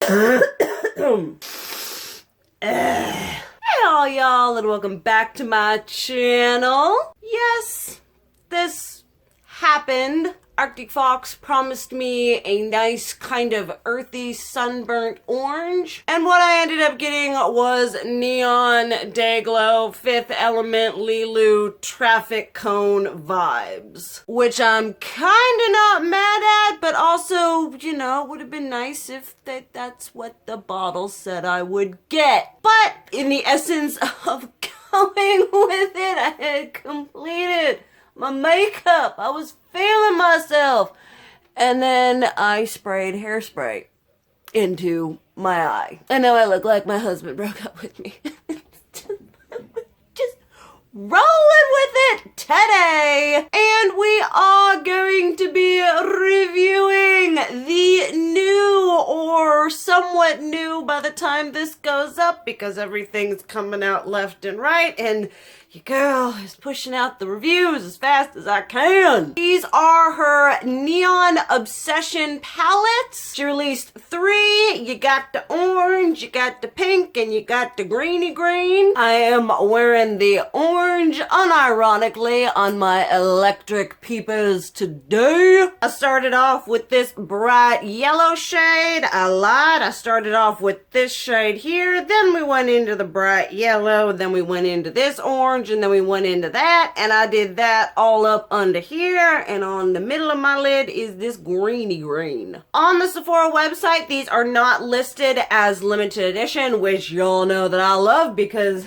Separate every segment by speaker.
Speaker 1: Hey all y'all, and welcome back to my channel. Yes, this happened. Arctic Fox promised me a nice kind of earthy sunburnt orange, and what I ended up getting was Neon Dayglow Fifth Element Lilu traffic cone vibes, which I'm kinda not mad at, but also, you know, would have been nice if that's what the bottle said I would get. But in the essence of going with it, I had completed my makeup. I was feeling myself. And then I sprayed hairspray into my eye. And now I look like my husband broke up with me. Just rolling with it today. And we are going to be reviewing the new, or somewhat new by the time this goes up, because everything's coming out left and right, and your girl is pushing out the reviews as fast as I can. These are her Neon Obsession palettes. She released 3. You got the orange, you got the pink, and you got the greeny green. I am wearing the orange unironically on my electric peepers today. I started off with this bright yellow shade. I lied. I started off with this shade here. Then we went into the bright yellow. Then we went into this orange. And then we went into that, and I did that all up under here, and on the middle of my lid is this greeny green. On the Sephora website, these are not listed as limited edition, which y'all know that I love because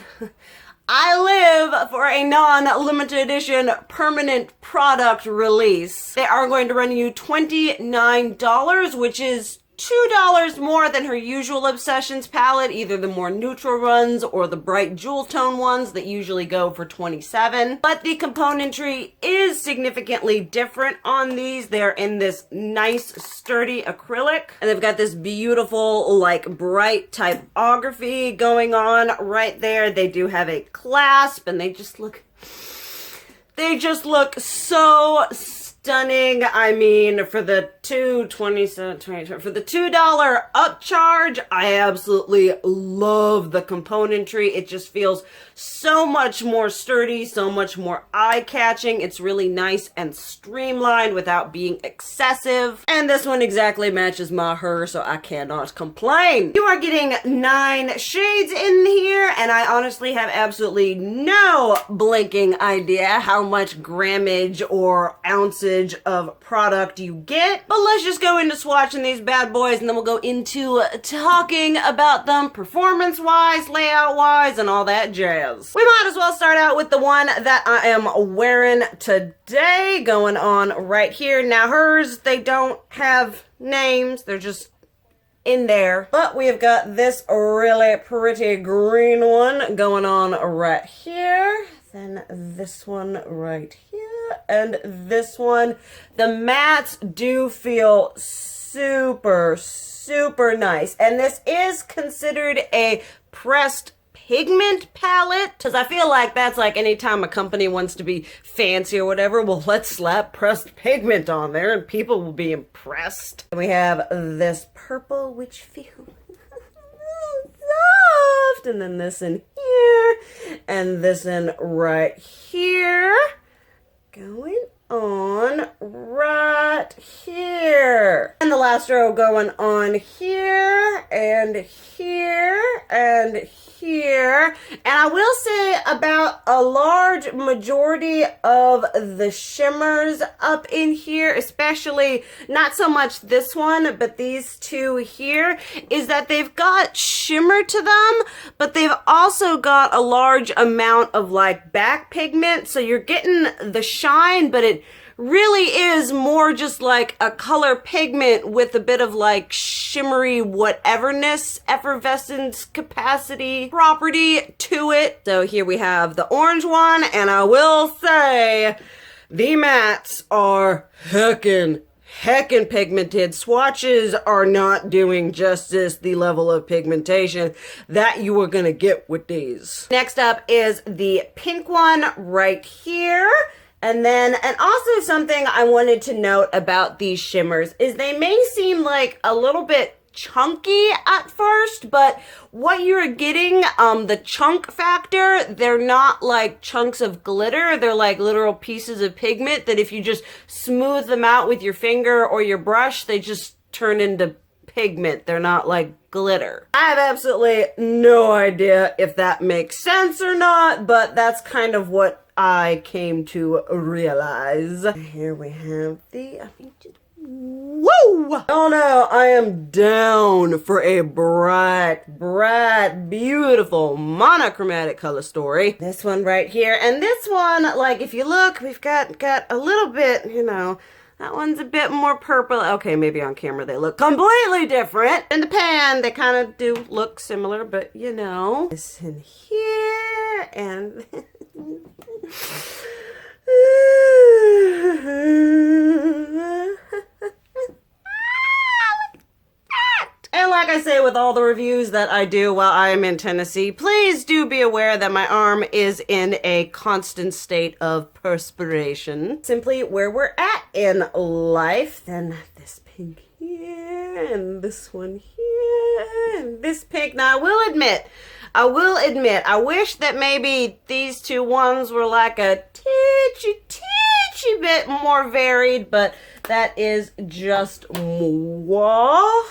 Speaker 1: I live for a non-limited edition permanent product release. They are going to run you $29, which is $2 more than her usual Obsessions palette, either the more neutral ones or the bright jewel tone ones that usually go for $27. But the componentry is significantly different on these. They're in this nice sturdy acrylic, and they've got this beautiful like bright typography going on right there. They do have a clasp, and they just look so stunning. I mean, for the $2 upcharge, I absolutely love the componentry. It just feels so much more sturdy, so much more eye-catching. It's really nice and streamlined without being excessive. And this one exactly matches my hair, so I cannot complain. You are getting 9 shades in here, and I honestly have absolutely no blinking idea how much grammage or ounces of product you get. But let's just go into swatching these bad boys, and then we'll go into talking about them performance-wise, layout-wise, and all that jazz. We might as well start out with the one that I am wearing today, going on right here. Now hers, they don't have names, they're just in there. But we have got this really pretty green one going on right here. Then this one right here, and this one. The mattes do feel super, super nice. And this is considered a pressed pigment palette, because I feel like that's like anytime a company wants to be fancy or whatever, well, let's slap pressed pigment on there and people will be impressed. And we have this purple, which feels soft, and then this in here, and this in right here, going on right here, and the last row going on here, and here, and here. And I will say about a large majority of the shimmers up in here, especially not so much this one, but these two here, is that they've got shimmer to them, but they've also got a large amount of like back pigment. So you're getting the shine, but it really is more just like a color pigment with a bit of like shimmery whateverness, effervescence capacity property to it. So here we have the orange one, and I will say the mattes are heckin' pigmented. Swatches are not doing justice the level of pigmentation that you are gonna get with these. Next up is the pink one right here. And also something I wanted to note about these shimmers is they may seem like a little bit chunky at first, but what you're getting, the chunk factor, they're not like chunks of glitter. They're like literal pieces of pigment that if you just smooth them out with your finger or your brush, they just turn into pigment. They're not like glitter. I have absolutely no idea if that makes sense or not, but that's kind of what I came to realize. Here we have the, whoa! Oh no, I am down for a bright, beautiful monochromatic color story. This one right here, and this one, like if you look, we've got a little bit, you know, that one's a bit more purple. Okay, maybe on camera they look completely different. In the pan, they kind of do look similar, but you know. This in here, and and like I say with all the reviews that I do while I am in Tennessee, please do be aware that my arm is in a constant state of perspiration. Simply where we're at in life. Then this pink here, and this one here, and this pink. Now I will admit, I wish that maybe these two ones were like a teensy bit more varied, but that is just moi.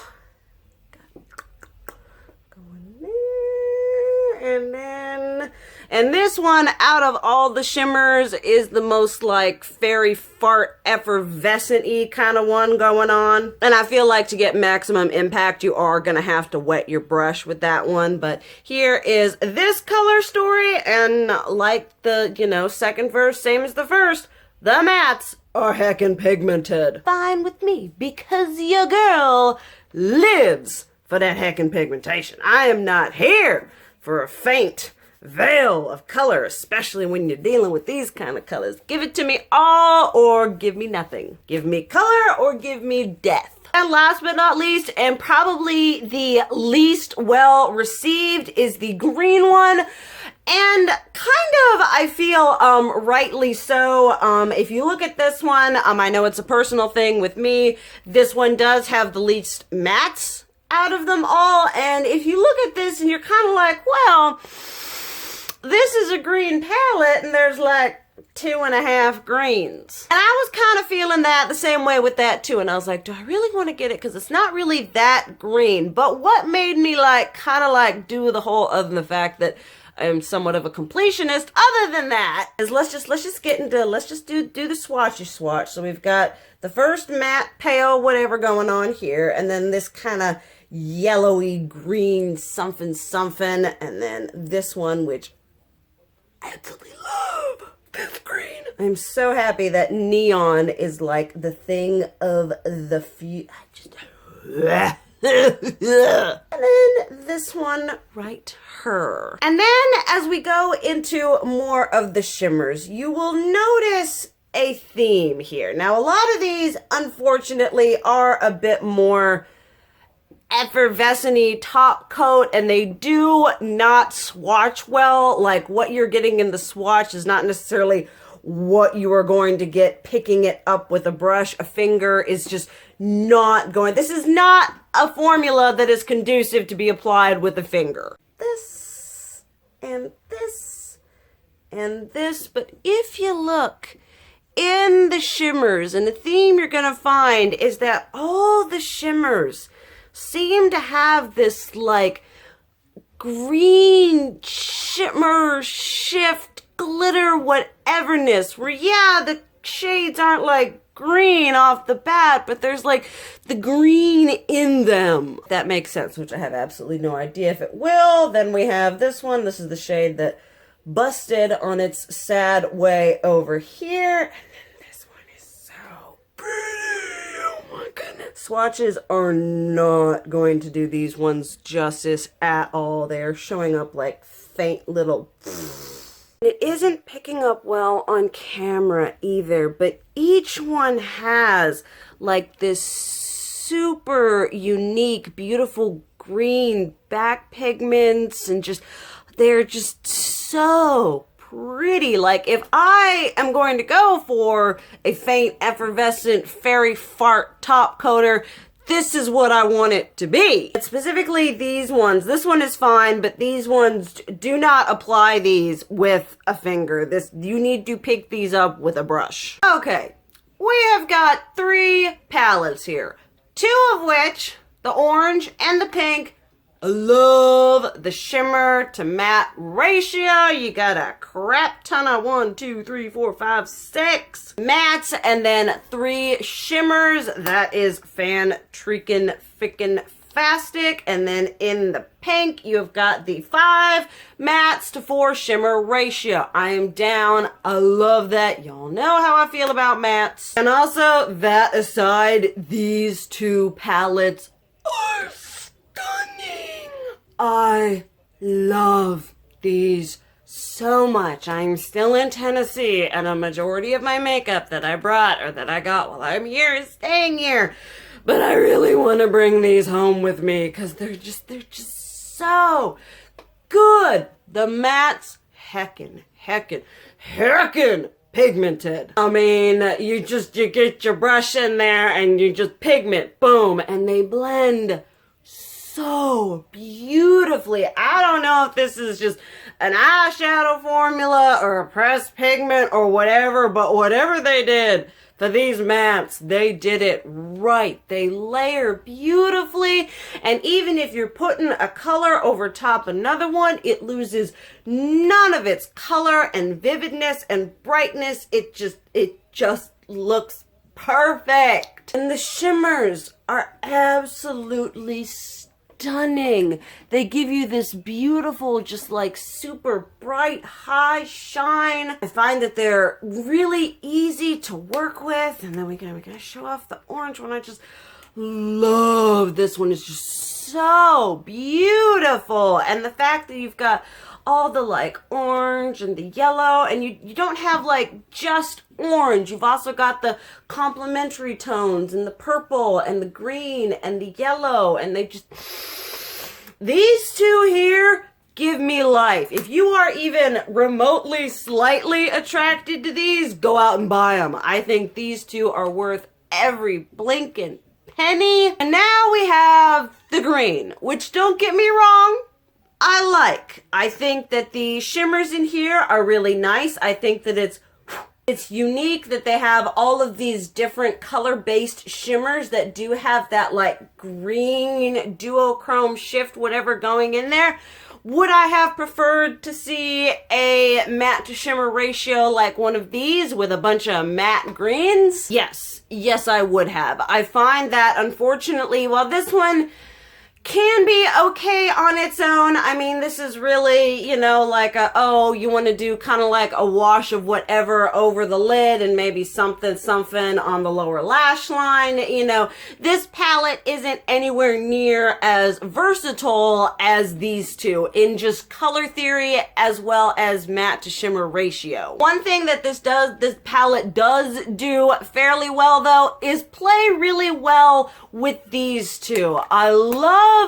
Speaker 1: And this one, out of all the shimmers, is the most like fairy fart effervescent-y kind of one going on. And I feel like to get maximum impact, you are gonna have to wet your brush with that one. But here is this color story, and like the, you know, second verse, same as the first, the mattes are heckin' pigmented. Fine with me, because your girl lives for that heckin' pigmentation. I am not here for a faint veil of color, especially when you're dealing with these kind of colors. Give it to me all or give me nothing. Give me color or give me death. And last but not least, and probably the least well received, is the green one. And kind of, I feel, rightly so. If you look at this one, I know it's a personal thing with me. This one does have the least mattes out of them all. And if you look at this and you're kind of like, well, this is a green palette and there's like 2.5 greens. And I was kind of feeling that the same way with that too. And I was like, do I really want to get it? Because it's not really that green. But what made me like kind of like do the whole, other than the fact that I'm somewhat of a completionist, other than that, is let's just do the swatchy swatch. So we've got the first matte, pale, whatever going on here, and then this kind of yellowy green something, and then this one, which I absolutely love, this green. I'm so happy that neon is like the thing of the and then this one right here. And then as we go into more of the shimmers, you will notice a theme here. Now, a lot of these, unfortunately, are a bit more effervescent-y top coat, and they do not swatch well. Like, what you're getting in the swatch is not necessarily what you are going to get picking it up with a brush. A finger is just not going. This is not a formula that is conducive to be applied with a finger. This and this and this. But if you look in the shimmers, and the theme you're gonna find is that all the shimmers seem to have this like green shimmer shift glitter whateverness, where yeah, the shades aren't like green off the bat, but there's like the green in them. That makes sense, which I have absolutely no idea if it will. Then we have this one. This is the shade that busted on its sad way over here. And then this one is so pretty. Oh my goodness. Swatches are not going to do these ones justice at all. They're showing up like faint little... It isn't picking up well on camera either, but each one has like this super unique, beautiful green back pigments, and just, they're just so pretty. Like, if I am going to go for a faint, effervescent, fairy fart top coater, this is what I want it to be. But specifically these ones. This one is fine, but these ones, do not apply these with a finger. You need to pick these up with a brush. Okay, we have got 3 palettes here. 2 of which, the orange and the pink, I love the shimmer to matte ratio. You got a crap ton of 1, 2, 3, 4, 5, 6 mattes, and then 3 shimmers. That is fan-treakin' fickin' fastic. And then in the pink, you've got the 5 mattes to 4 shimmer ratio. I am down. I love that. Y'all know how I feel about mattes. And also, that aside, these 2 palettes are stunning. I love these so much. I'm still in Tennessee, and a majority of my makeup that I brought or that I got while I'm here is staying here. But I really want to bring these home with me because they're just so good. The mattes, heckin' pigmented. I mean, you get your brush in there and you just pigment, boom, and they blend so beautifully. I don't know if this is just an eyeshadow formula or a pressed pigment or whatever, but whatever they did for these mattes, they did it right. They layer beautifully, and even if you're putting a color over top another one, it loses none of its color and vividness and brightness. It just looks perfect. And the shimmers are absolutely stunning. They give you this beautiful, just like super bright, high shine. I find that they're really easy to work with. And then we're gonna show off the orange one. I just love this one. It's just so beautiful. And the fact that you've got all the like orange and the yellow, and you don't have like just orange. You've also got the complementary tones and the purple and the green and the yellow, and these 2 here give me life. If you are even remotely slightly attracted to these, go out and buy them. I think these 2 are worth every blinking penny. And now we have the green, which, don't get me wrong, I like. I think that the shimmers in here are really nice. I think that it's unique that they have all of these different color-based shimmers that do have that like green duochrome shift, whatever, going in there. Would I have preferred to see a matte to shimmer ratio like one of these with a bunch of matte greens? Yes. Yes, I would have. I find that, unfortunately, while this one can be okay on its own, I mean, this is really, you know, like you want to do kind of like a wash of whatever over the lid and maybe something on the lower lash line. You know, this palette isn't anywhere near as versatile as these 2 in just color theory as well as matte to shimmer ratio. One thing that this palette does do fairly well, though, is play really well with these 2. I love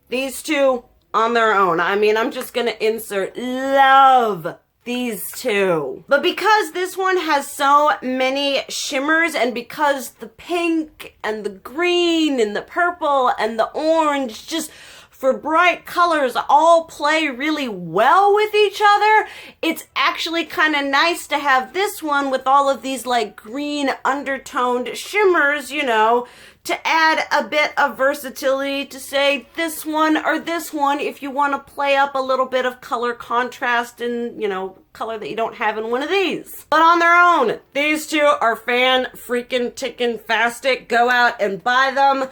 Speaker 1: these 2 on their own. I mean, I'm just gonna insert love these 2. But because this one has so many shimmers, and because the pink and the green and the purple and the orange, just for bright colors, all play really well with each other, it's actually kind of nice to have this one with all of these like green undertoned shimmers, you know, to add a bit of versatility to say this one or this one if you want to play up a little bit of color contrast and, you know, color that you don't have in one of these. But on their own, these 2 are fan-freaking-tickin' Go out and buy them.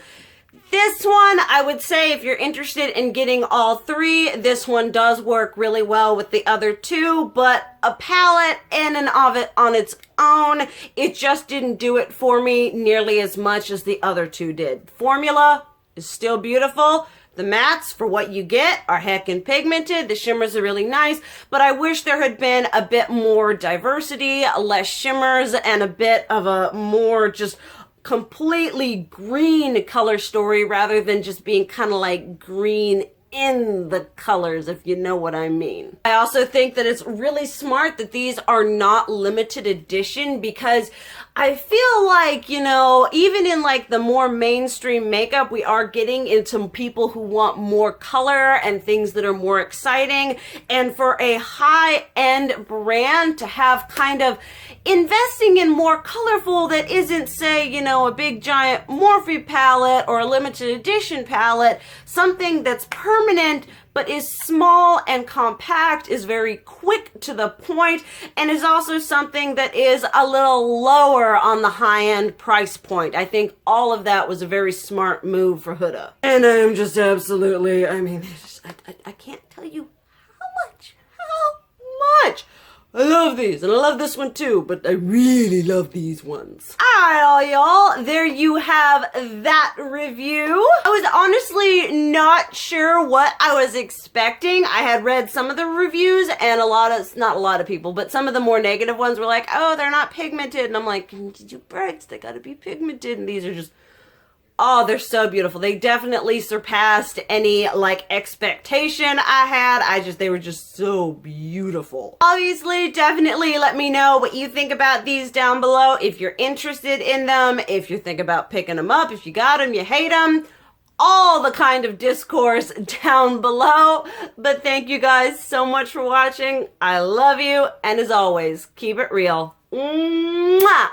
Speaker 1: This one, I would say, if you're interested in getting all 3, this one does work really well with the other 2, but a palette in and of it on its own, it just didn't do it for me nearly as much as the other 2 did. Formula is still beautiful. The mattes, for what you get, are heckin' pigmented. The shimmers are really nice, but I wish there had been a bit more diversity, less shimmers, and a bit of a more just completely green color story rather than just being kind of like green in the colors, if you know what I mean. I also think that it's really smart that these are not limited edition, because I feel like, you know, even in like the more mainstream makeup, we are getting into people who want more color and things that are more exciting. And for a high-end brand to have kind of investing in more colorful that isn't, say, you know, a big giant Morphe palette or a limited edition palette, something that's permanent but is small and compact, is very quick to the point, and is also something that is a little lower on the high-end price point. I think all of that was a very smart move for Huda. And I am just absolutely, I mean, I can't tell you how much. I love these, and I love this one too, but I really love these ones. Alright, all y'all, there you have that review. I was honestly not sure what I was expecting. I had read some of the reviews, and not a lot of people, but some of the more negative ones were like, oh, they're not pigmented, and I'm like, did you breaks? They gotta be pigmented, and these are just, oh, they're so beautiful. They definitely surpassed any, like, expectation I had. They were just so beautiful. Obviously, definitely let me know what you think about these down below. If you're interested in them, if you think about picking them up, if you got them, you hate them, all the kind of discourse down below. But thank you guys so much for watching. I love you, and as always, keep it real. Mwah!